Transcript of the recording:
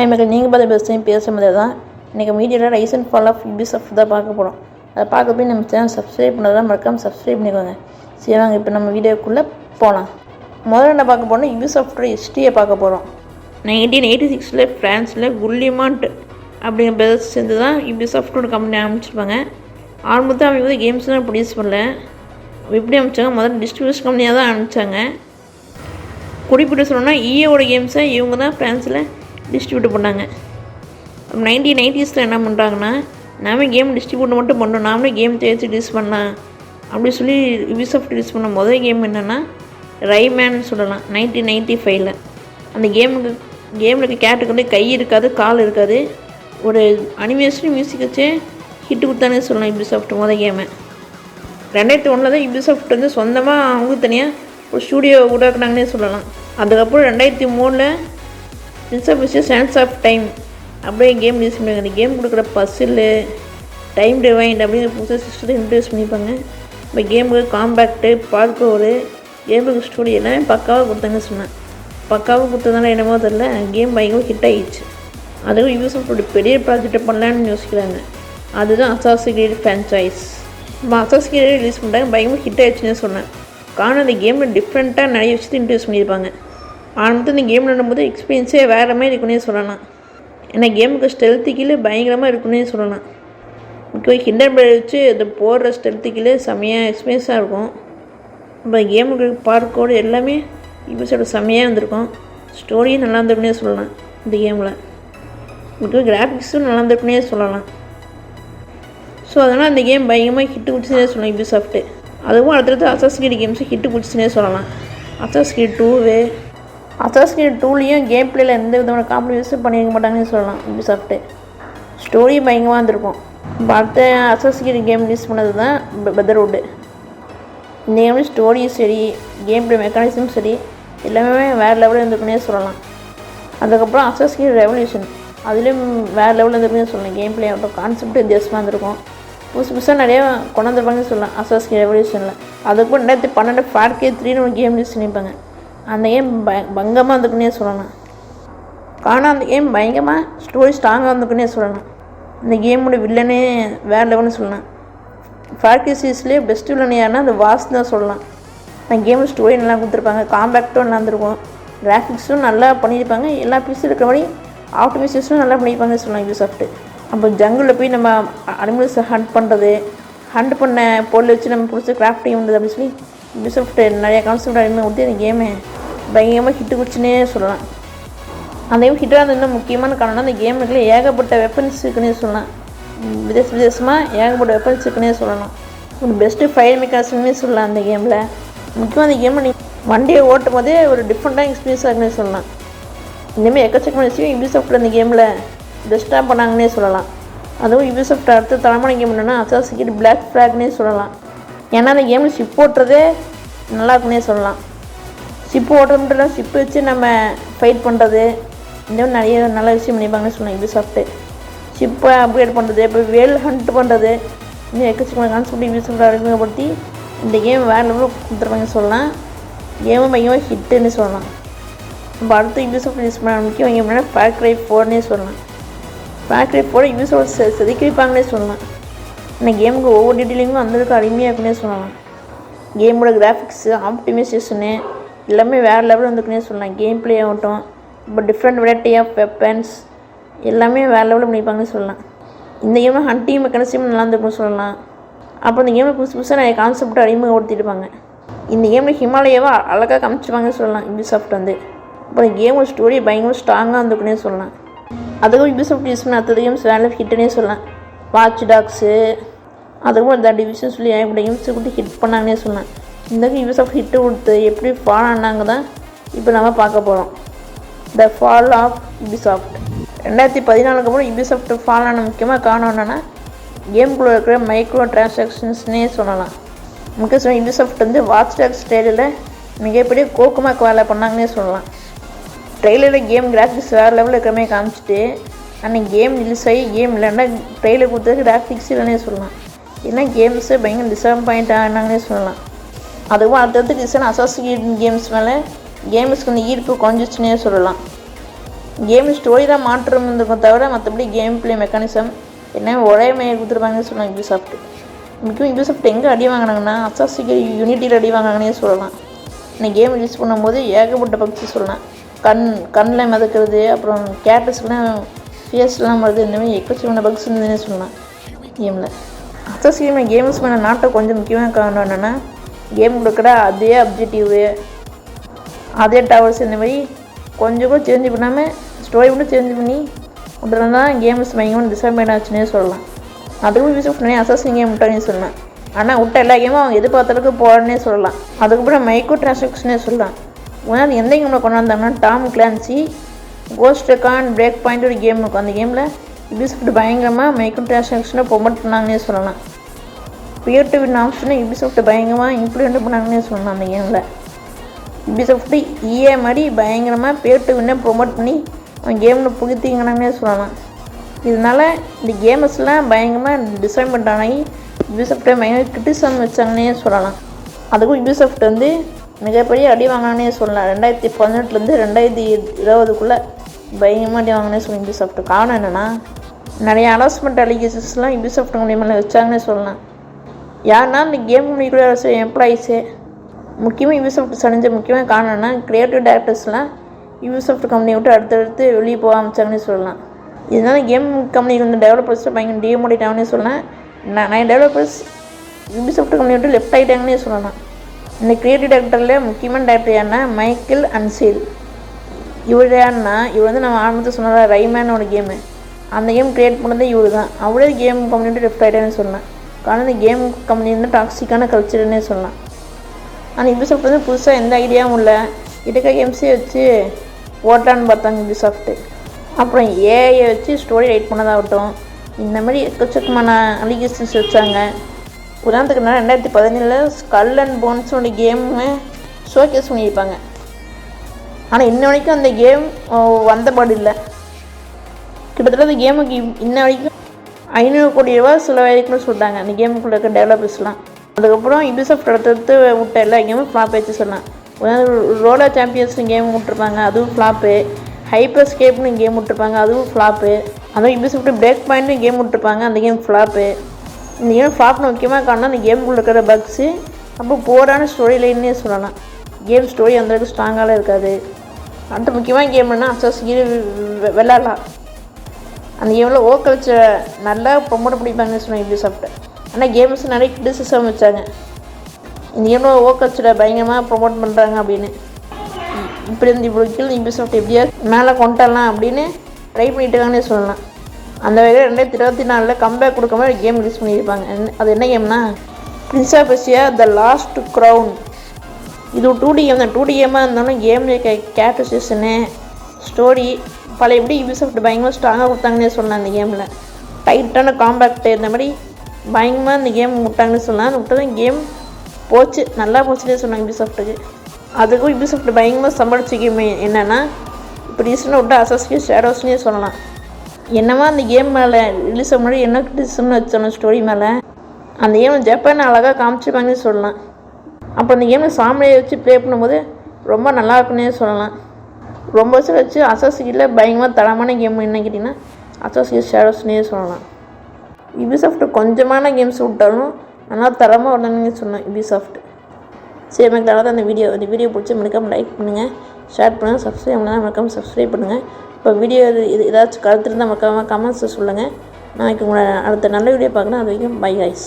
Hi மக்கள், நீங்கள் பார்த்து பெஸ்ட்டையும் பேசும்போது தான் இன்றைக்கி மீடியாவில் rise and fall of Ubisoft தான் பார்க்க போகிறோம். அதை பார்க்க போய் நம்ம சேனல் சப்ஸ்கிரைப் பண்ணதான் மறக்காமல் சப்ஸ்கிரைப் பண்ணிக்கோங்க. சரி வாங்க இப்போ நம்ம வீடியோக்குள்ளே போகலாம். முதல்ல என்ன பார்க்க போகிறோம், யூபிசாஃப்டோட ஹிஸ்ட்ரியை பார்க்க போகிறோம். 1986 ஃப்ரான்ஸில் குல்லிமாண்ட் அப்படிங்கிற பேர் சேர்ந்து தான் யூபிசாஃப்டோட கம்பெனி ஆரம்பிச்சிருப்பாங்க. ஆரம்பத்தில் அவங்க வந்து கேம்ஸ் தான் ப்ரொடியூஸ் பண்ணல. எப்படி ஆரம்பித்தாங்க, முதல்ல டிஸ்ட்ரிபியூஷன் கம்பெனியாக தான் ஆரம்பித்தாங்க. குறிப்பிட்டு சொல்லணும்னா ஈயோட கேம்ஸை இவங்க தான் ஃப்ரான்ஸில் டிஸ்ட்ரிபியூட் பண்ணாங்க. 1990s என்ன பண்ணுறாங்கன்னா, நாமே கேம் டிஸ்ட்ரிபியூட் மட்டும் பண்ணோம், நாமளே கேம் தேய்ச்சி ரிலீஸ் பண்ணலாம் அப்படி சொல்லி யூபிசாஃப்ட் ரிலீஸ் பண்ண முதல் கேம் என்னென்னா ரைமேன்னு சொல்லலாம். 1995 அந்த கேமில் இருக்க கேரக்டருக்கு வந்து கை இருக்காது, கால் இருக்காது, ஒரு அனிமேஷன் மியூசிக் வச்சு ஹிட்டு கொடுத்தானே சொல்லலாம் யூபிசாஃப்ட் முதல் கேமை. 2001 தான் யூபிசாஃப்ட் வந்து சொந்தமாக அவங்களுக்கு தனியாக ஒரு ஸ்டூடியோ உருவாக்குனாங்கன்னே சொல்லலாம். அதுக்கப்புறம் 2003 Prince of Persia Sands of Time அப்படியே கேம் ரிலீஸ் பண்ணிப்பாங்க. அந்த கேம் கொடுக்குற பசில் டைம் டிவைண்ட் அப்படிங்கிற புதுசாக சிஸ்டத்தை இன்ட்ரடியூஸ் பண்ணிப்பாங்க. இப்போ கேமுக்கு காம்பேக்டு பார்க்கோரு கேமுக்கு ஸ்டோரி எல்லாமே பக்காவாக கொடுத்தாங்கன்னு சொன்னேன். பக்காவாக கொடுத்ததுனால என்னமோ தெரில, கேம் பயங்கர ஹிட் ஆகிடுச்சு. அதுவும் யூபிசாஃப்டோட பெரிய ப்ராஜெக்டை பண்ணலான்னு யோசிக்கிறாங்க. அதுதான் அசாசின் கிரீட் ஃப்ரான்ச்சைஸ். இப்போ அசாசின் கிரீட் ரிலீஸ் பண்ணுறாங்க, பயங்கர ஹிட் ஆகிடுச்சுன்னு சொன்னேன். காரணம் அந்த கேமில் டிஃப்ரெண்ட்டாக நிறைய விஷயத்தை இன்ட்ரடியூஸ் பண்ணியிருப்பாங்க. ஆரம்பத்தில் இந்த கேம் விளையாடும்போது எக்ஸ்பீரியன்ஸே வேறு மாதிரி இருக்குன்னே சொல்லலாம். ஏன்னா கேமுக்கு ஸ்டெல்த்து கீழே பயங்கரமாக இருக்குன்னே சொல்லலாம். முக்கியமாக ஹிண்டர் பேர்ட் வச்சு இந்த போடுற ஸ்டெல்த்து கீழே செம்மையாக எக்ஸ்பீரியன்ஸாக இருக்கும். இப்போ கேமுக்கு பார்க்கோடு எல்லாமே யூபிசாஃப்ட் செம்மையாக இருந்திருக்கும். ஸ்டோரியும் நல்லா இருந்திருக்குன்னே சொல்லலாம். இந்த கேமில் முக்கியமாக கிராஃபிக்ஸும் நல்லா இருந்திருக்குன்னே சொல்லலாம். ஸோ அதனால் அந்த கேம் பயங்கரமாக ஹிட்டு குடிச்சுனே சொல்லலாம் யூபிசாஃப்ட்டு. அதுவும் அடுத்தடுத்து அசாசின் கிரீட் கேம்ஸும் ஹிட்டு குடிச்சுனே சொல்லலாம். அசாசின் கிரீட் 2லேயும் கேம் பிளேயில் எந்த விதமான காம்ப்ரமைஸும் பண்ணியிருக்க மாட்டாங்கன்னு சொல்லலாம் யூபிசாஃப்ட்டு. ஸ்டோரி பயங்கரமாக இருந்திருக்கும். இப்போ அடுத்த அசாசின் கிரீட் கேம் ரிலீஸ் பண்ணது தான் பிரதர்ஹுட். இந்த கேமில் ஸ்டோரியும் சரி, கேம் பிளே மெக்கானிசமும் சரி, எல்லாமே வேறு லெவலில் இருந்திருக்குன்னே சொல்லலாம். அதுக்கப்புறம் அசாசின் கிரீட் ரெவல்யூஷன், அதுலேயும் வேறு லெவலில் இருந்திருக்குன்னே சொல்லலாம். கேம் பிளே ஆகட்டும், கான்செப்ட் வித்தியாசமாக இருந்திருக்கும். புதுசாக நிறையா கொண்டு வந்திருப்பாங்கன்னு சொல்லலாம் அசாசின் கிரீட் ரெவல்யூஷனில். அதுக்கப்புறம் 2012 FARC 3ன்னு ஒரு கேம் ரிலீஸ் பண்ணியிருப்பாங்க. அந்த கேம் பங்கமாக இருந்துக்குன்னே சொல்லலாம். ஆனால் அந்த கேம் பயங்கரமாக ஸ்டோரி ஸ்ட்ராங்காக இருந்துக்குன்னே சொல்லலாம். இந்த கேமோட வில்லனே வேறு லெவல்னு சொல்லலாம். FARC சீரீஸ்லேயே பெஸ்ட் வில்லன் யாருன்னா அந்த வாஸ் தான் சொல்லலாம். அந்த கேமில் ஸ்டோரி நல்லா கொடுத்துருப்பாங்க, காம்பேக்டும் நல்லா இருந்திருக்கும், கிராஃபிக்ஸும் நல்லா பண்ணியிருப்பாங்க, எல்லா பீஸும் இருக்கிற மாதிரி ஆப்டிமைசேஷனும் நல்லா பண்ணியிருப்பாங்கன்னு சொல்லலாம் யூபிசாஃப்ட். அப்போ ஜங்கிளில் போய் நம்ம அனிமல்ஸை ஹண்ட் பண்ண பொருள் வச்சு நம்ம பிடிச்சி கிராஃப்டிங் பண்ணுறது அப்படின்னு சொல்லி யூபிசாஃப்ட் நிறையா கான்செப்ட் அடிமை கொடுத்து அந்த கேமை பயங்கரமாக ஹிட்டு குடிச்சுன்னே சொல்லலாம். அந்த கேம் ஹிட்டாக இருந்தது இன்னும் முக்கியமான காரணம்னா அந்த கேமுக்குள்ளே ஏகப்பட்ட வெப்பன்ஸ் இருக்குன்னே சொல்லலாம். விதேசமாக ஏகப்பட்ட வெப்பன்ஸ் இருக்குன்னே சொல்லலாம். ஒரு பெஸ்ட்டு ஃபயர் மெக்கானிசமே சொல்லலாம் அந்த கேமில். முக்கியமாக அந்த கேமில் நீங்கள் வண்டியை ஓட்டும் போதே ஒரு டிஃப்ரெண்ட்டாக எக்ஸ்பீரியன்ஸாக இருக்குன்னே சொல்லலாம். இந்தமாதிரி எக்கச்சக்கமான விஷயம் யூபிசாஃப்ட் அந்த கேமில் பெஸ்ட்டாக பண்ணாங்கன்னே சொல்லலாம். அதுவும் யூபிசாஃப்ட் அடுத்த தலைமுறை கேம் என்னென்னா அசாசின் கிரீட் பிளாக் ஃப்ளாக்னே சொல்லலாம். ஏன்னா அந்த கேமில் ஷிப் ஓட்டுறதே நல்லா இருக்குன்னே சொல்லலாம். ஷிப்பு ஓட்டுறது மட்டும் இல்லை, ஷிப்பு வச்சு நம்ம ஃபைட் பண்ணுறது, இந்த மாதிரி நிறைய நல்ல விஷயம் பண்ணிப்பாங்கன்னு சொல்லலாம் யூபிசாஃப்ட்டு. ஷிப்பை அப்கிரேட் பண்ணுறது, இப்போ வேல் ஹண்ட் பண்ணுறது, இன்னும் எக்கச்சக்கமான கான்செப்ட் யூபிசாஃப்ட் அறிமுகப்படுத்தி இந்த கேம் வேறு லெவலில் கொடுத்துருப்பாங்கன்னு சொல்லலாம். கேமும் பயங்கரமாக ஹிட்டுன்னு சொல்லலாம். இப்போ அடுத்து யூபிசாஃப்ட் யூஸ் பண்ண முக்கியம் கேம் என்னன்னா FAR Cry 4னே சொல்லலாம். FAR Cry 4 யூபிசாஃப்ட் செதுக்கிப்பாங்கன்னே சொல்லலாம். இந்த கேமுக்கு ஒவ்வொரு டீட்டெயிலிங்கும் அந்தளவுக்கு அருமையாக இருக்குன்னே சொல்லலாம். கேமோட கிராஃபிக்ஸு, ஆப்டிமைசேஷனு எல்லாமே வேறு லெவலில் வந்துருக்குன்னே சொல்லலாம். கேம் பிளே ஆகட்டும், இப்போ டிஃப்ரெண்ட் வெரைட்டி ஆஃப் வெப்பன்ஸ் எல்லாமே வேறு லெவலில் பண்ணியிருப்பாங்கன்னு சொல்லலாம். இந்த கேமில் ஹண்டிங் மெக்கானிசம் நல்லா இருந்திருக்குன்னு சொல்லலாம். அப்புறம் இந்த கேமில் புதுசாக நிறைய கான்செப்ட் அறிமுகப்படுத்தியிருப்பாங்க. இந்த கேமில் ஹிமாலயாவை அழகாக காமிச்சிருப்பாங்கன்னு சொல்லலாம் யூபிசாஃப்ட் வந்து. அப்புறம் கேமோட ஸ்டோரி பயங்கர ஸ்ட்ராங்காக இருந்திருக்குன்னே சொல்லலாம். அதுக்கும் யூபிசாஃப்ட் யூஸ் பண்ண அடுத்த கேம்ஸ் வேலை ஹிட்டுன்னே சொல்லலாம். வாட்ச் டாக்ஸு, அதுக்கும் இந்த டிவிஷன் சொல்லி ஏகப்பட்ட கேம்ஸ் கொடுத்து ஹிட் பண்ணாங்கன்னே சொல்லலாம். இந்த யூபிசாஃப்ட் ஹிட்டு கொடுத்து எப்படி ஃபால் ஆனாங்க தான் இப்போ நம்ம பார்க்க போகிறோம். த ஃபால் ஆஃப் யூபிசாஃப்ட் 2014 அப்புறம் யூபிசாஃப்ட் ஃபால் ஆன முக்கியமாக காரணம் என்னென்னா கேமுக்குள்ளே இருக்கிற மைக்ரோ டிரான்சாக்ஷன்ஸ்னே சொல்லலாம். முக்கிய யூபிசாஃப்ட் வந்து வாட்ச் டாக்ஸ் ட்ரெயிலரில் மிகப்பெரிய கோக்குமாக்கு வேலை பண்ணாங்கன்னே சொல்லலாம். ட்ரெயிலரில் கேம் கிராஃபிக்ஸ் வேறு லெவலில் இருக்கிற மாதிரி காமிச்சிட்டு ஆனால் கேம் ரிலீஸ் ஆகி கேம் இல்லைன்னா ட்ரெயிலர் கொடுத்தது கிராஃபிக்ஸ் இல்லைன்னே சொல்லலாம். ஏன்னா கேம்ஸு பயங்கர டிசப்பாயிண்ட் ஆனாங்கன்னே சொல்லலாம். அதுவும் அடுத்தடுத்து ரீசன் அசாசின் கிரீட் கேம்ஸ் மேலே கேம்ஸ்க்கு அந்த ஈர்ப்பு குறைஞ்சிச்சுன்னே சொல்லலாம். கேம் ஸ்டோரி தான் மாற்றம் இருந்திருக்கும் தவிர மற்றபடி கேம் ப்ளே மெக்கானிசம் என்ன ஒரே மாதிரி கொடுத்துருப்பாங்கன்னு சொல்லலாம் யூபிசாஃப்ட். முக்கியம் யூபிசாஃப்ட் எங்கே அடி வாங்கினாங்கன்னா அசாசின் கிரீட் யூனிட்டியில் அடி வாங்கினாங்கன்னே சொல்லலாம். இந்த கேம் யூஸ் பண்ணும்போது ஏகப்பட்ட பக்ஸு சொல்லலாம். கண்ணில் மிதக்கிறது, அப்புறம் கேரக்டர்ஸ்க்குலாம் ஃபேஸ்லாம் வருது, இந்தமாதிரி எக்கச்சக்கமான பக்ஸ் இருந்ததுன்னே சொல்லலாம் கேமில். அசாசின் கேம்ஸ் மேலே நாட்டை கொஞ்சம் முக்கியமான காரணம் என்னென்னா கேம் கொடுக்குற அதே அப்ஜெக்டிவு, அதே டவர்ஸ், இந்த மாதிரி கொஞ்சம் கூட சேஞ்ச் பண்ணாமல் ஸ்டோரி மட்டும் சேஞ்ச் பண்ணி உடனே தான் கேம்ஸ் பயங்கரமாக டிசப்பாயிண்ட் ஆச்சுன்னே சொல்லலாம். அதுவும் யூபிசாஃப்ட் நிறைய அசாசின் கேம் விட்டானே சொல்லலாம். ஆனால் விட்ட எல்லா கேமும் அவங்க எதிர்பார்த்தளவுக்கு போகிறேன்னே சொல்லலாம். அதுக்கப்புறம் மைக்ரோ டிரான்சாக்ஷனே சொல்லலாம். உடனே எந்த கேமில் கொண்டு வந்தாங்கன்னா Tom Clancy Ghost Recon Breakpoint ஒரு கேம் இருக்கும். அந்த கேமில் யூபிசாஃப்ட் பயங்கரமாக மைக்ரோ டிரான்சாக்ஷனை ப்ரொமோட் பண்ணாங்கன்னே சொல்லலாம். பியர் டு வின் ஆப்ஷனை யூபிசாஃப்ட் பயங்கரமாக இம்ப்ளிமெண்ட் பண்ணாங்கன்னே சொல்லலாம். அந்த கேமில் யூபிசாஃப்ட் EA மாதிரி பயங்கரமாக பியர் டு வின்னை ப்ரொமோட் பண்ணி அவன் கேமில் புகுத்திங்கன்னாங்கன்னே சொல்லலாம். இதனால் இந்த கேமர்ஸ்லாம் பயங்கரமாக டிசப்பாயிண்ட் ஆகி யூபிசாஃப்ட்டை பயங்கர கிரிட்டிசம் வச்சாங்கன்னே சொல்லலாம். அதுக்கும் யூபிசாஃப்ட் வந்து மிகப்பெரிய அடி வாங்கினானே சொல்லலாம். 2018 2020 பயங்கரமாக அடி வாங்கினே சொல்லலாம் யூபிசாஃப்ட். காரணம் என்னென்னா நிறைய அனௌன்ஸ்மெண்ட் அலிகேஷன்ஸ்லாம் யூபிசாஃப்ட் மூலியமாக வச்சாங்கன்னே சொல்லலாம். யாருன்னா இந்த கேம் கூட எம்ப்ளாயீஸு முக்கியமாக யூபிசாஃப்ட் செஞ்ச முக்கியமான காரணம்னா க்ரியேட்டிவ் டேரக்டர்ஸ்லாம் யூபிசாஃப்ட் கம்பெனியை விட்டு அடுத்தடுத்து வெளியே போக ஆரம்பிச்சாங்கன்னே சொல்லலாம். இதனால் கேம் கம்பெனிக்கு வந்து டெவலப்பர்ஸை பயங்கர டிமோட்டிவேட் ஆகுனே சொல்லலாம். நிறைய டெவலப்பர்ஸ் யூபிசாஃப்ட் கம்பெனி விட்டு லெஃப்ட் ஆகிட்டாங்கன்னே சொல்லலாம். இந்த க்ரியேட்டிவ் டேரக்டரில் முக்கியமான டேரக்டர் யாருன்னா மைக்கேல் அன்சேல். இவர் யாருன்னா இவர் வந்து நம்ம ஆரம்பத்தில் சொன்னால ரைமேனோட கேமு, அந்த கேம் க்ரியேட் பண்ணதே இவர் தான். அவரே கேம் கம்பெனி விட்டு லெஃப்ட் ஆகிட்டாங்கன்னு சொல்லலாம். காரணம் இந்த கேம் கம்பெனி வந்து டாக்ஸிக்கான கல்ச்சர்னே சொல்லலாம். ஆனால் யூபிசாஃப்ட் வந்து புதுசாக எந்த ஐடியாவும் இல்லை, இருக்க கேம்ஸே வச்சு ஓட்டான்னு பார்த்தாங்க யூபிசாஃப்ட்டு. அப்புறம் ஏஐயை வச்சு ஸ்டோரி ரைட் பண்ணதாகட்டும், இந்த மாதிரி எக்கச்சக்கமான அலிகேஷன்ஸ் வச்சாங்க. உதாரணத்துக்கு 2017 ஸ்கல் அண்ட் போன்ஸோட கேமு ஷோகேஸ் பண்ணியிருப்பாங்க. ஆனால் இன்ன வரைக்கும் அந்த கேம் வந்தபாடு இல்லை. கிட்டத்தட்ட அந்த கேமுக்கு இன்ன வரைக்கும் 500 கோடி ரூபா செலவாயிருக்குன்னு சொல்கிறாங்க அந்த கேமுக்குள்ளே இருக்க டெவலப்பர்ஸ்லாம். அதுக்கப்புறம் யூபிசாஃப்ட் அடுத்தடுத்து விட்ட எல்லா கேமும் ஃப்ளாப் ஆச்சு சொல்லலாம். ரோலா சாம்பியன்ஸ் கேம் விட்டுருப்பாங்க, அதுவும் ஃப்ளாப்பு. ஹைப்பர் ஸ்கேப்னு கேம் விட்டுருப்பாங்க, அதுவும் ஃப்ளாப்பு. அதுவும் யூபிசாஃப்ட் பிரேக் பாயிண்ட்னு கேம் விட்டுருப்பாங்க, அந்த கேம் ஃப்ளாப்பு. இந்த கேம் ஃப்ளாப்னு முக்கியமாக காரணம் அந்த கேமுக்குள்ளே இருக்கிற பக்ஸு, அப்போ போரான ஸ்டோரி லைன்னே சொல்லலாம். கேம் ஸ்டோரி அந்தளவுக்கு ஸ்ட்ராங்காக இருக்காது. அடுத்த முக்கியமான கேம்னா அசாசின் கிரீட் விளாட்லாம். அந்த கேமில் கல்ச்சரை நல்லா ப்ரொமோட் பண்ணிப்பாங்கன்னு சொன்னாங்க யூபிசாஃப்ட். ஆனால் கேம்ஸ் நிறைய கிரிட்டிசிசம் வச்சாங்க, இந்த கேமில் கல்ச்சரை பயங்கரமாக ப்ரொமோட் பண்ணுறாங்க அப்படின்னு. இப்படி இருந்து இவ்வளோ கீழ் யூபிசாஃப்ட் எப்படியா மேலே கொண்டுடலாம் அப்படின்னு ட்ரை பண்ணிட்டு இருக்காங்கன்னே சொல்லலாம். அந்த வகையில் 2024 கம்பேக் கொடுக்க மாதிரி கேம் ரிலீஸ் பண்ணியிருப்பாங்க. அது என்ன கேம்னா Prince of Persia the lost crown. இது ஒரு 2D கேம் தான். 2D கேமாக இருந்தாலும் கேமில் கேரக்டரைசேஷனு ஸ்டோரி பழைய எப்படி யூபிசாஃப்ட் பயங்கரமாக ஸ்ட்ராங்காக கொடுத்தாங்கன்னே சொல்லலாம். அந்த கேமில் டைட்டான காம்பேக்டு இந்த மாதிரி பயங்கரமாக இந்த கேம் விட்டாங்கன்னு சொல்லலாம். விட்டதான் கேம் போச்சு, நல்லா போச்சுன்னே சொன்னாங்க யூபிசாஃப்ட்டுக்கு. அதுக்கும் யூபிசாஃப்ட் பயங்கரமாக சம்பாதிச்ச கேம் என்னென்னா இப்போ ரீசெண்டாக விட்ட அசாசின் கிரீட் ஷேடோஸ்னே சொல்லலாம். என்னமா அந்த கேம் மேலே ரிலீஸ் ஆக முன்னாடி என்ன கிரிட்டிசிசம்னு வச்சோம் ஸ்டோரி மேலே, அந்த கேம் ஜப்பான் அழகாக காமிச்சிருப்பாங்கன்னு சொல்லலாம். அப்போ அந்த கேமில் சாமியை வச்சு ப்ளே பண்ணும்போது ரொம்ப நல்லா இருக்குன்னே சொல்லலாம். ரொம்ப வருஷம் வச்சு அசாசின் கிரீடில் பயங்கரமாக தரமான கேம் என்ன கேட்டிங்கன்னா அசாசின் கிரீட் ஷேடோஸ்னே சொல்லலாம். யூபிசாஃப்ட் கொஞ்சமான கேம்ஸ் விட்டாலும் நல்லா தரமாக வரணுன்னு சொன்னேன் யூபிசாஃப்ட். சரி, எனக்கு நல்லா தான் அந்த வீடியோ பிடிச்சி மறக்காமல் லைக் பண்ணுங்கள், ஷேர் பண்ணுங்கள், சப்ஸ்கிரைப் பண்ணலாம் மறக்காமல் சப்ஸ்கிரைப் பண்ணுங்கள். இப்போ வீடியோ இது ஏதாச்சும் கருத்து இருந்தால் மறக்காமல் கமெண்ட்ஸை சொல்லுங்கள். நாளைக்கு உங்களை அடுத்த நல்ல வீடியோ பார்க்கலாம். அது வரைக்கும் பை கைஸ்.